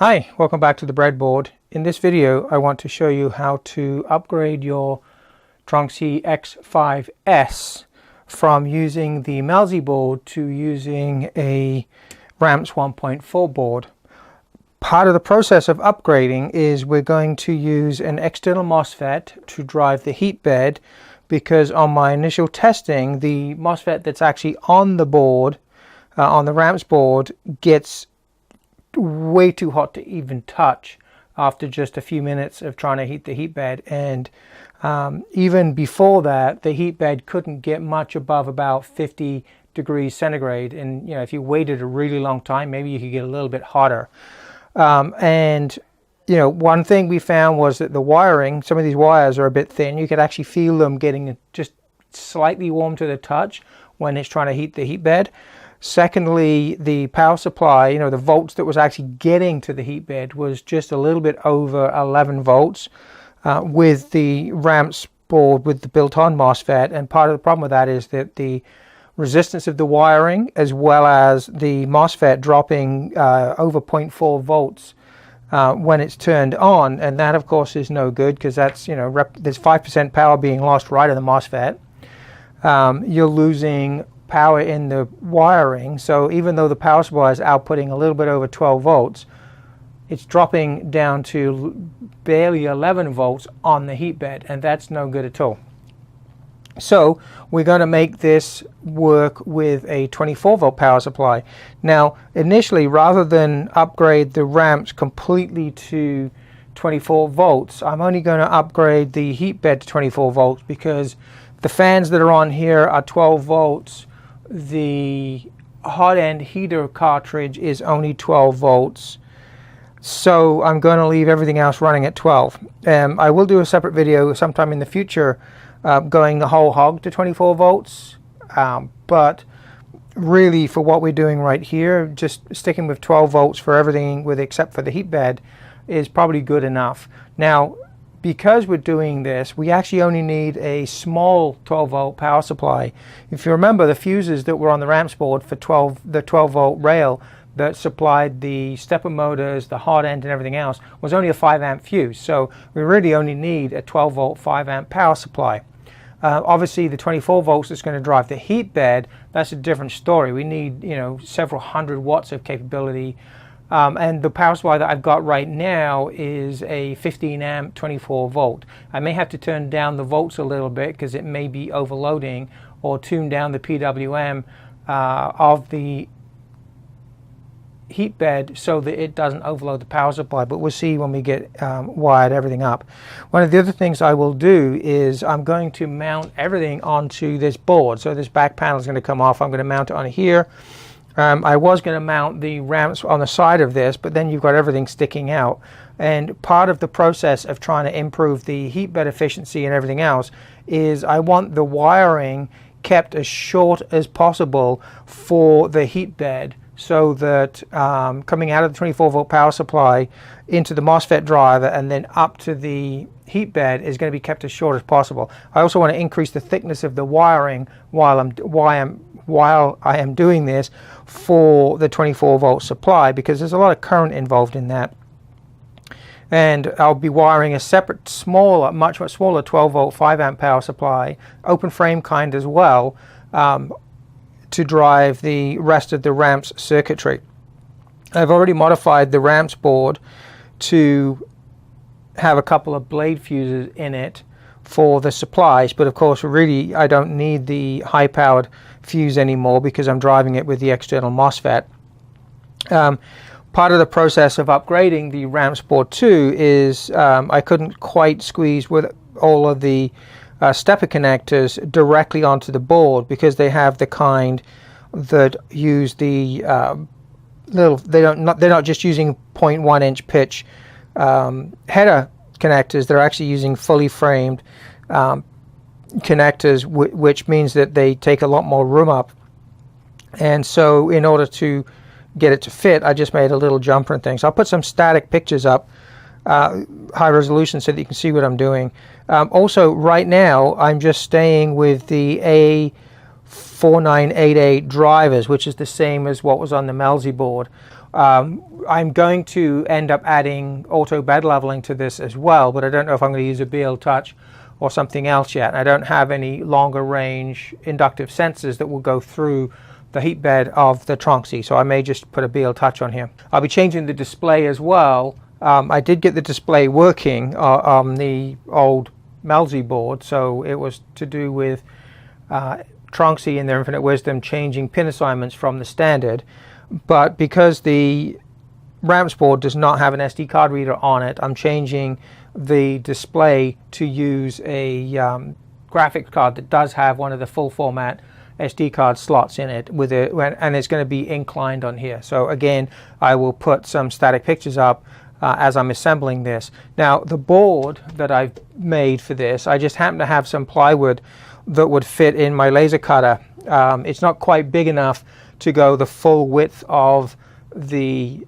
Hi, welcome back to the breadboard. In this video I want to show you how to upgrade your Tronxy X5S from using the Melzi board to using a Ramps 1.4 board. Part of the process of upgrading is we're going to use an external MOSFET to drive the heat bed, because on my initial testing the MOSFET that's actually on the board, on the Ramps board, gets way too hot to even touch after just a few minutes of trying to heat the heat bed. And even before that, the heat bed couldn't get much above about 50 degrees centigrade. And you know, if you waited a really long time, maybe you could get a little bit hotter. And you know, one thing we found was that the wiring, some of these wires are a bit thin. You could actually feel them getting just slightly warm to the touch when it's trying to heat the heat bed. Secondly, the power supply, you know, the volts that was actually getting to the heat bed was just a little bit over 11 volts with the Ramps board with the built-on MOSFET. And part of the problem with that is that the resistance of the wiring, as well as the MOSFET dropping over 0.4 volts when it's turned on, and that of course is no good, because that's, you know, there's 5% power being lost right in the MOSFET. You're losing power in the wiring, so even though the power supply is outputting a little bit over 12 volts, it's dropping down to barely 11 volts on the heat bed, and that's no good at all. So we're going to make this work with a 24 volt power supply. Now initially, rather than upgrade the Ramps completely to 24 volts, I'm only going to upgrade the heat bed to 24 volts, because the fans that are on here are 12 volts. The hot end heater cartridge is only 12 volts. So I'm going to leave everything else running at 12. I will do a separate video sometime in the future going the whole hog to 24 volts. But really, for what we're doing right here, just sticking with 12 volts for everything except for the heat bed is probably good enough. Now, because we're doing this, we actually only need a small 12 volt power supply. If you remember, the fuses that were on the Ramps board for the 12 volt rail that supplied the stepper motors, the hot end and everything else, was only a 5 amp fuse. So we really only need a 12 volt 5 amp power supply. Obviously the 24 volts that's going to drive the heat bed, that's a different story. We need, you know, several hundred watts of capability. And the power supply that I've got right now is a 15 amp 24 volt. I may have to turn down the volts a little bit because it may be overloading, or tune down the PWM of the heat bed so that it doesn't overload the power supply, but we'll see when we get wired everything up. One of the other things I will do is I'm going to mount everything onto this board. So this back panel is going to come off. I'm going to mount it on here. I was going to mount the Ramps on the side of this, but then you've got everything sticking out. And part of the process of trying to improve the heat bed efficiency and everything else is I want the wiring kept as short as possible for the heat bed, so that coming out of the 24 volt power supply into the MOSFET driver and then up to the heat bed is going to be kept as short as possible. I also want to increase the thickness of the wiring while I am doing this for the 24 volt supply, because there's a lot of current involved in that. And I'll be wiring a separate smaller, much smaller 12 volt 5 amp power supply, open frame kind as well, to drive the rest of the Ramps circuitry. I've already modified the Ramps board to have a couple of blade fuses in it for the supplies, but of course really I don't need the high powered fuse anymore because I'm driving it with the external MOSFET. Part of the process of upgrading the Ramps board too is I couldn't quite squeeze with all of the stepper connectors directly onto the board, because they have the kind that use the they're not just using 0.1 inch pitch header connectors. They're actually using fully framed connectors, which means that they take a lot more room up. And so in order to get it to fit, I just made a little jumper and things. I'll put some static pictures up, high resolution, so that you can see what I'm doing. Also right now I'm just staying with the 4988 drivers, which is the same as what was on the Melzi board. I'm going to end up adding auto bed leveling to this as well, but I don't know if I'm going to use a BLTouch or something else yet. I don't have any longer range inductive sensors that will go through the heat bed of the Tronxy, so I may just put a BLTouch on here. I'll be changing the display as well. I did get the display working on the old Melzi board, so it was to do with Tronxy in their infinite wisdom changing pin assignments from the standard, but because the Ramps board does not have an SD card reader on it, I'm changing the display to use a graphics card that does have one of the full format SD card slots in it with it, and it's going to be inclined on here. So again, I will put some static pictures up as I'm assembling this. Now the board that I've made for this, I just happen to have some plywood that would fit in my laser cutter. It's not quite big enough to go the full width of the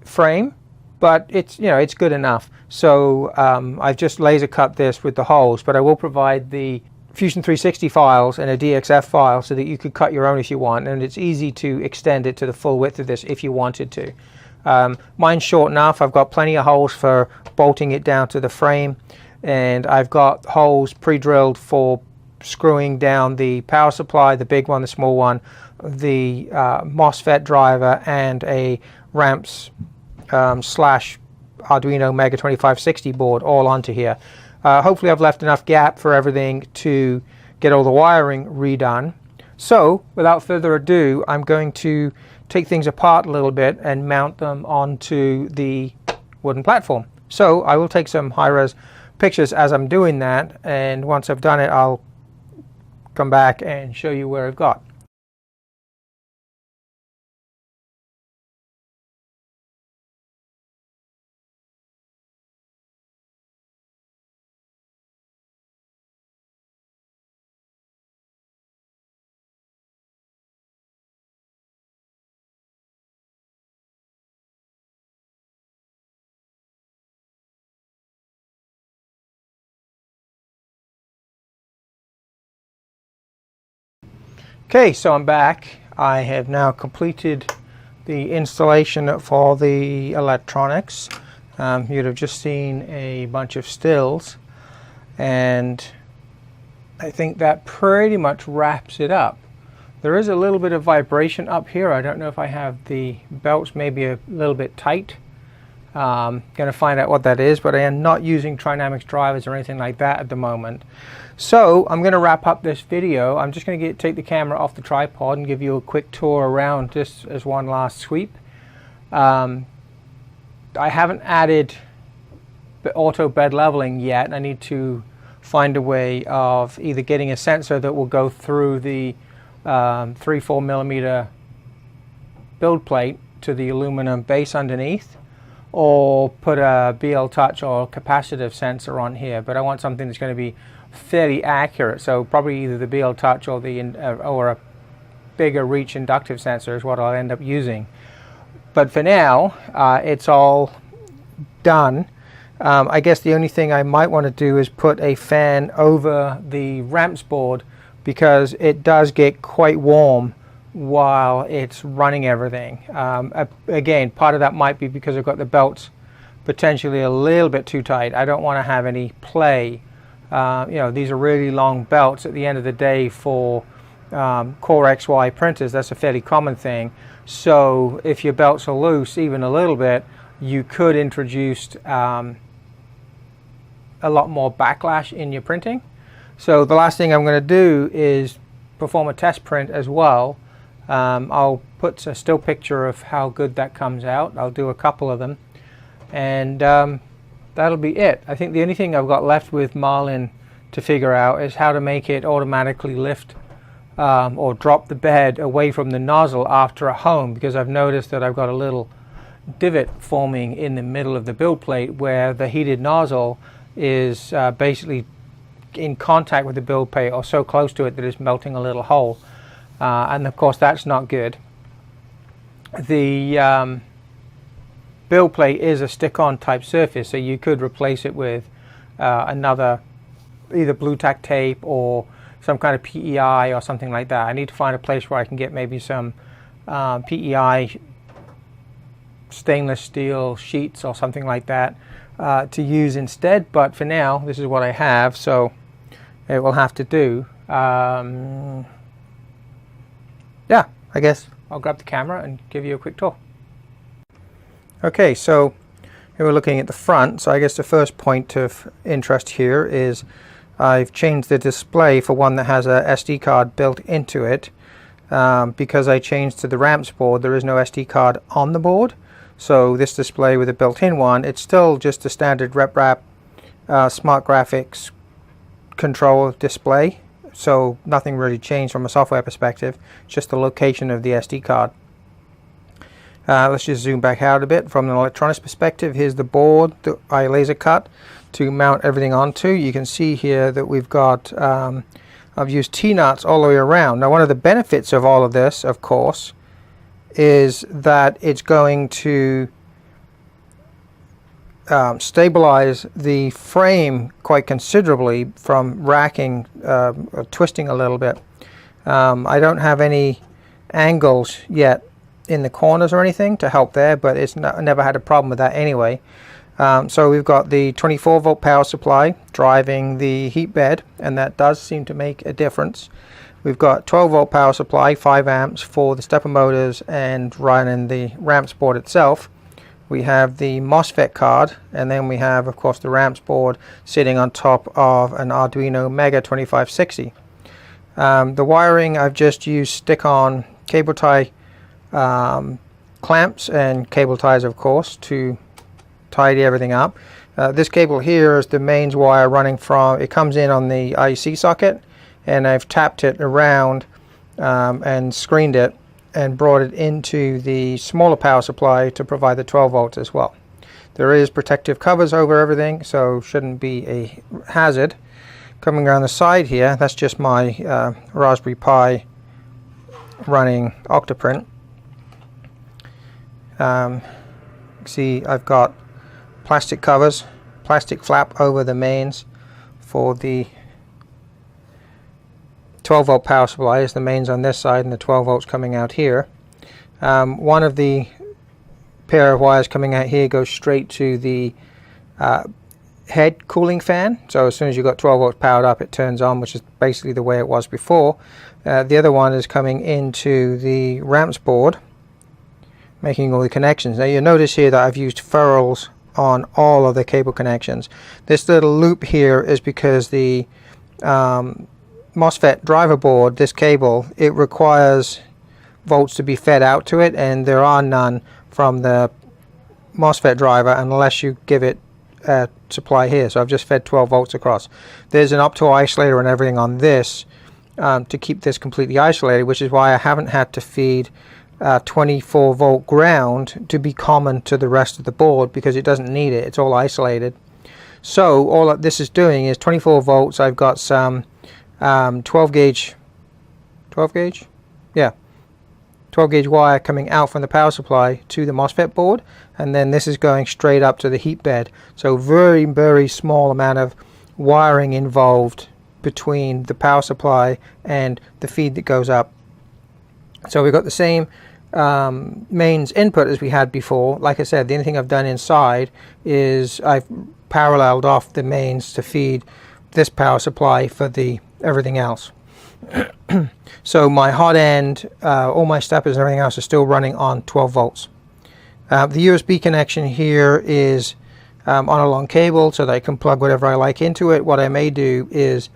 frame, but it's, you know, it's good enough. So I've just laser cut this with the holes, but I will provide the Fusion 360 files and a DXF file so that you could cut your own if you want, and it's easy to extend it to the full width of this if you wanted to. Mine's short enough. I've got plenty of holes for bolting it down to the frame, and I've got holes pre-drilled for screwing down the power supply, the big one, the small one, the MOSFET driver, and a Ramps slash Arduino Mega 2560 board all onto here. Hopefully I've left enough gap for everything to get all the wiring redone. So without further ado, I'm going to take things apart a little bit and mount them onto the wooden platform. So I will take some high-res pictures as I'm doing that, and once I've done it, I'll come back and show you where I've got. Okay, so I'm back. I have now completed the installation for the electronics. You'd have just seen a bunch of stills, and I think that pretty much wraps it up. There is a little bit of vibration up here. I don't know if I have the belts maybe a little bit tight. Going to find out what that is, but I am not using Trinamics drivers or anything like that at the moment. So I'm going to wrap up this video. I'm just going to take the camera off the tripod and give you a quick tour around just as one last sweep. I haven't added the auto bed leveling yet. I need to find a way of either getting a sensor that will go through the 3-4 millimeter build plate to the aluminum base underneath, or put a BLTouch or capacitive sensor on here. But I want something that's going to be fairly accurate, so probably either the BLTouch or a bigger reach inductive sensor is what I'll end up using. But for now, it's all done. I guess the only thing I might want to do is put a fan over the Ramps board, because it does get quite warm while it's running everything. Again, part of that might be because I've got the belts potentially a little bit too tight. I don't want to have any play. You know, these are really long belts at the end of the day for Core XY printers. That's a fairly common thing. So if your belts are loose even a little bit, you could introduce a lot more backlash in your printing. So the last thing I'm going to do is perform a test print as well. I'll put a still picture of how good that comes out. I'll do a couple of them, and that'll be it. I think the only thing I've got left with Marlin to figure out is how to make it automatically lift or drop the bed away from the nozzle after a home, because I've noticed that I've got a little divot forming in the middle of the build plate where the heated nozzle is basically in contact with the build plate, or so close to it that it's melting a little hole. And of course that's not good. The build plate is a stick-on type surface, so you could replace it with another either blue tack tape or some kind of PEI or something like that. I need to find a place where I can get maybe some PEI stainless steel sheets or something like that to use instead, but for now this is what I have, so it will have to do. Yeah, I guess I'll grab the camera and give you a quick tour. Okay, so here we're looking at the front. So I guess the first point of interest here is I've changed the display for one that has a SD card built into it. Because I changed to the Ramps board, there is no SD card on the board. So this display with a built-in one, it's still just a standard RepRap Smart Graphics control display. So nothing really changed from a software perspective, just the location of the SD card. Let's just zoom back out a bit from an electronics perspective. Here's the board that I laser cut to mount everything onto. You can see here that we've got, I've used T-nuts all the way around. Now one of the benefits of all of this, of course, is that it's going to stabilize the frame quite considerably from racking or twisting a little bit. I don't have any angles yet in the corners or anything to help there, but it's never had a problem with that anyway. So we've got the 24 volt power supply driving the heat bed, and that does seem to make a difference. We've got 12 volt power supply, 5 amps for the stepper motors and running the Ramps board itself. We have the MOSFET card, and then we have, of course, the Ramps board sitting on top of an Arduino Mega 2560. The wiring, I've just used stick-on cable tie clamps and cable ties, of course, to tidy everything up. This cable here is the mains wire running from, it comes in on the IEC socket, and I've tapped it around and screened it and brought it into the smaller power supply to provide the 12 volts as well. There is protective covers over everything, so shouldn't be a hazard. Coming around the side here, that's just my Raspberry Pi running Octoprint. See, I've got plastic covers, plastic flap over the mains for the 12 volt power supply. Is the mains on this side and the 12 volts coming out here. One of the pair of wires coming out here goes straight to the head cooling fan, so as soon as you've got 12 volts powered up, it turns on, which is basically the way it was before. The other one is coming into the Ramps board, making all the connections. Now you'll notice here that I've used ferrules on all of the cable connections. This little loop here is because the MOSFET driver board, this cable, it requires volts to be fed out to it, and there are none from the MOSFET driver unless you give it a supply here. So I've just fed 12 volts across. There's an opto isolator and everything on this to keep this completely isolated, which is why I haven't had to feed 24 volt ground to be common to the rest of the board, because it doesn't need it. It's all isolated. So all that this is doing is 24 volts. I've got some 12 gauge wire coming out from the power supply to the MOSFET board, and then this is going straight up to the heat bed. So very, very small amount of wiring involved between the power supply and the feed that goes up. So we've got the same mains input as we had before. Like I said, the only thing I've done inside is I've paralleled off the mains to feed this power supply for the everything else. So my hot end, all my steppers and everything else is still running on 12 volts. The USB connection here is on a long cable so that I can plug whatever I like into it. What I may do is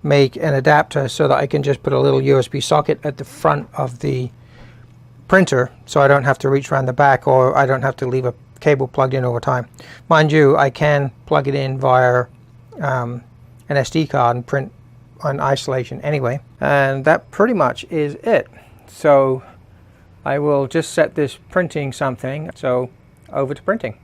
make an adapter so that I can just put a little USB socket at the front of the printer, so I don't have to reach around the back, or I don't have to leave a cable plugged in over time. Mind you, I can plug it in via an SD card and print on isolation anyway. And that pretty much is it. So I will just set this printing something. So over to printing.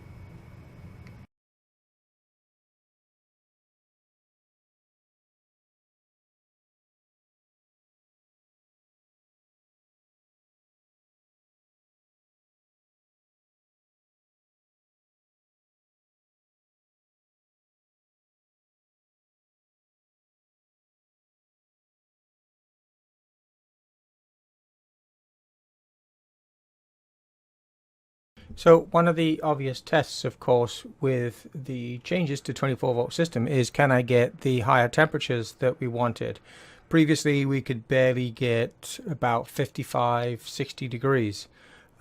So one of the obvious tests, of course, with the changes to 24-volt system is, can I get the higher temperatures that we wanted? Previously, we could barely get about 55, 60 degrees.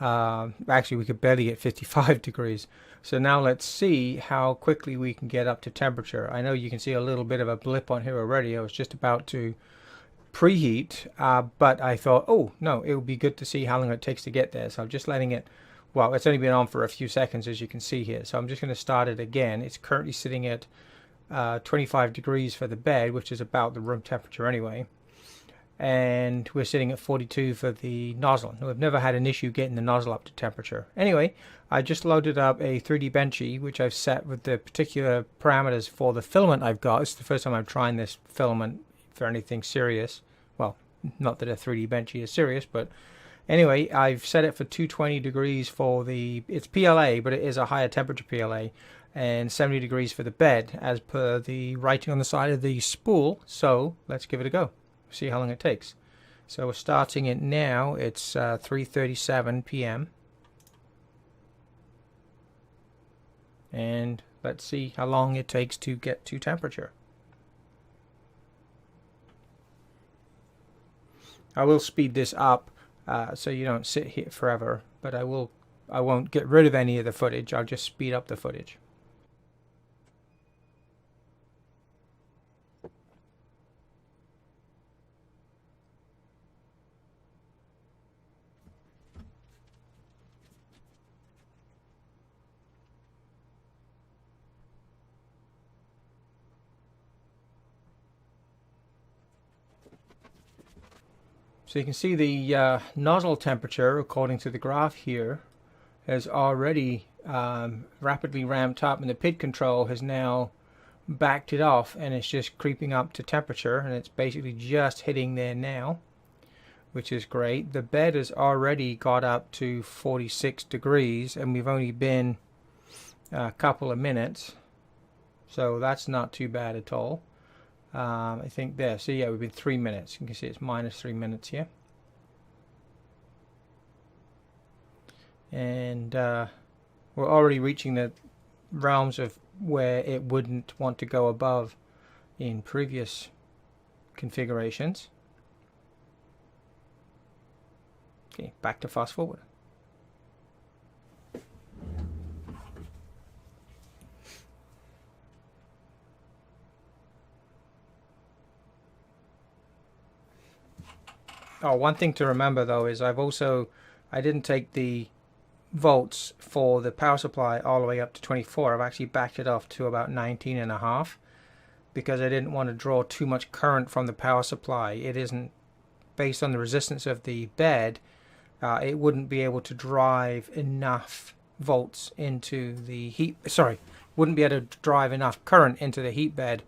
Actually, we could barely get 55 degrees. So now let's see how quickly we can get up to temperature. I know you can see a little bit of a blip on here already. I was just about to preheat, but I thought, oh no, it would be good to see how long it takes to get there. So I'm just letting it, well, it's only been on for a few seconds, as you can see here. So I'm just going to start it again. It's currently sitting at 25 degrees for the bed, which is about the room temperature anyway. And we're sitting at 42 for the nozzle. Now, we've never had an issue getting the nozzle up to temperature. Anyway, I just loaded up a 3D benchy, which I've set with the particular parameters for the filament I've got. It's the first time I'm trying this filament for anything serious. Well, not that a 3D benchy is serious, but anyway, I've set it for 220 degrees for the, it's PLA, but it is a higher temperature PLA, and 70 degrees for the bed, as per the writing on the side of the spool. So let's give it a go, see how long it takes. So we're starting it now. It's 3:37 p.m. and let's see how long it takes to get to temperature. I will speed this up so you don't sit here forever, but I won't get rid of any of the footage. I'll just speed up the footage. So you can see the nozzle temperature, according to the graph here, has already rapidly ramped up, and the PID control has now backed it off, and it's just creeping up to temperature, and it's basically just hitting there now, which is great. The bed has already got up to 46 degrees, and we've only been a couple of minutes, so that's not too bad at all. I think there, so yeah, we've been 3 minutes. You can see it's minus 3 minutes here. And we're already reaching the realms of where it wouldn't want to go above in previous configurations. Okay, back to fast forward. Oh, one thing to remember though is I didn't take the volts for the power supply all the way up to 24. I've actually backed it off to about 19.5 because I didn't want to draw too much current from the power supply. It isn't, based on the resistance of the bed, it wouldn't be able to drive enough volts into the heat, wouldn't be able to drive enough current into the heat bed.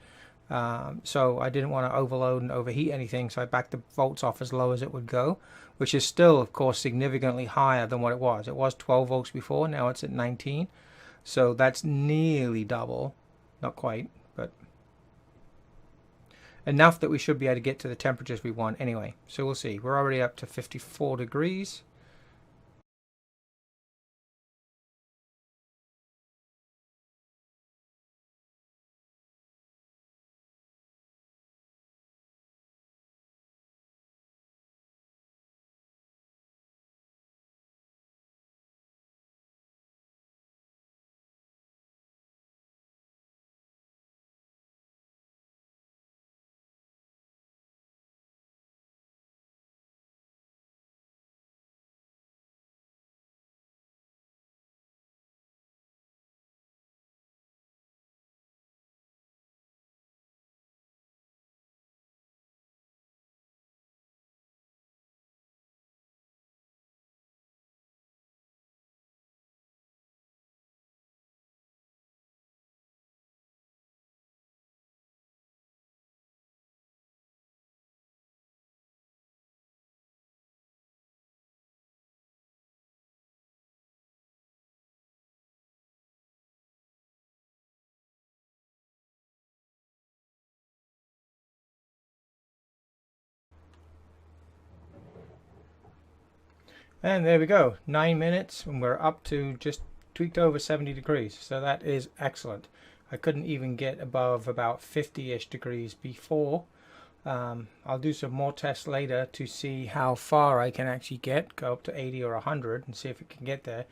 So I didn't want to overload and overheat anything, so I backed the volts off as low as it would go, which is still, of course, significantly higher than what it was. It was 12 volts before, now it's at 19. So that's nearly double. Not quite, but enough that we should be able to get to the temperatures we want anyway. So we'll see. We're already up to 54 degrees. And there we go, 9 minutes, and we're up to just tweaked over 70 degrees. So that is excellent. I couldn't even get above about 50-ish degrees before. I'll do some more tests later to see how far I can actually go up to 80 or 100 and see if it can get there.